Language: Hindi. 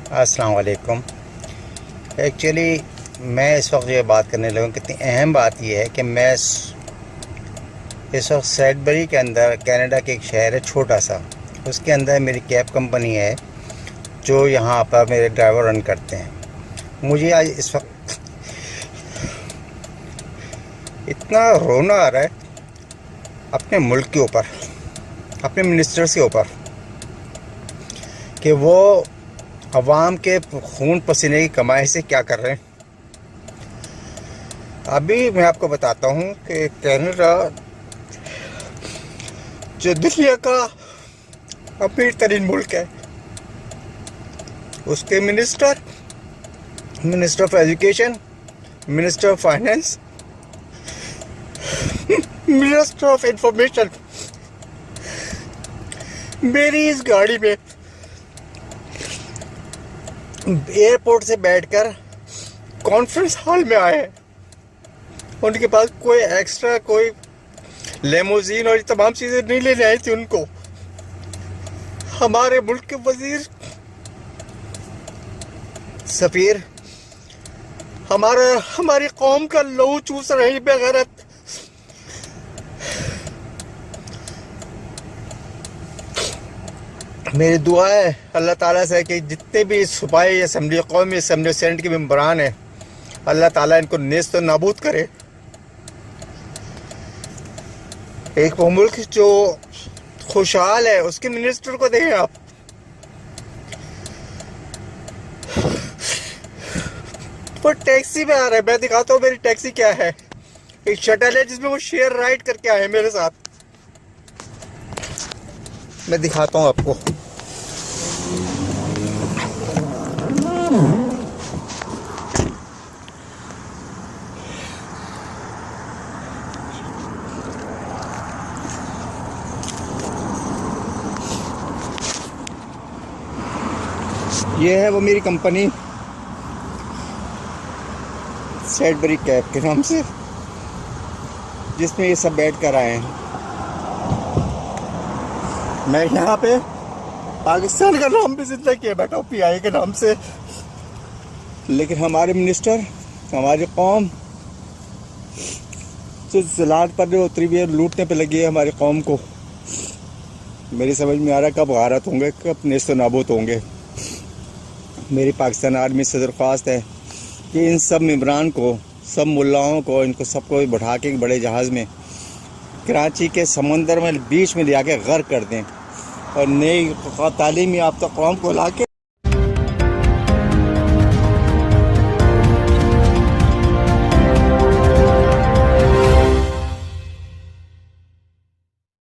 अस्सलाम वालेकुम। एक्चुअली मैं इस वक्त ये बात करने लगा, कितनी अहम बात यह है कि मैं इस वक्त सैडबरी के अंदर, कनाडा के एक शहर है छोटा सा, उसके अंदर मेरी कैब कंपनी है जो यहाँ पर मेरे ड्राइवर रन करते हैं। मुझे आज इस वक्त इतना रोना आ रहा है अपने मुल्क के ऊपर, अपने मिनिस्टर्स के ऊपर, कि वो अवाम के खून पसीने की कमाई से क्या कर रहे हैं। अभी मैं आपको बताता हूँ कि कनाडा जो दुनिया का अमीर तरीन मुल्क है, उसके minister of education, minister of finance, minister of information मेरी इस गाड़ी में एयरपोर्ट से बैठकर कॉन्फ्रेंस हॉल में आए हैं। उनके पास कोई एक्स्ट्रा, कोई लेमोजीन और ये तमाम चीज़ें नहीं लेने आई थी उनको। हमारे मुल्क के वजीर, सफीर हमारी कौम का लहू चूस रही बेगैरत। मेरी दुआ है अल्लाह ताला से कि जितने भी सूबाई असम्बली, कौमी असम्बली, सेनेट के मेंबरान हैं, अल्लाह ताला इनको नेस्त नाबूद करे। एक वो मुल्क जो खुशहाल है, उसके मिनिस्टर को देखें आप। वो टैक्सी में आ रहा है, मैं दिखाता हूँ मेरी टैक्सी क्या है। एक शटल है जिसमें वो शेयर राइड करके आए मेरे साथ। मैं दिखाता हूँ आपको। ये है वो मेरी कंपनी सैडबरी कैब के नाम से, जिसमें ये सब बैठ कर आए हैं। मैं यहाँ पे पाकिस्तान का नाम भी जिंदा किया बैठा हूँ, PI के नाम से। लेकिन हमारे मिनिस्टर, हमारी कौम जो ज़लात पर उतरी हुई है, लूटने पे लगी है हमारी कौम को। मेरी समझ में आ रहा है कब गारत होंगे, कब नेस्त नाबूद होंगे। मेरी पाकिस्तान आर्मी से दरख्वास्त है कि इन सब मेंबरान को, सब मुल्लाओं को, इनको सबको बैठा के एक बड़े जहाज़ में कराची के समंदर में बीच में ले आके गर्क कर दें और नई तालीमी याफ्ता कौम को ला के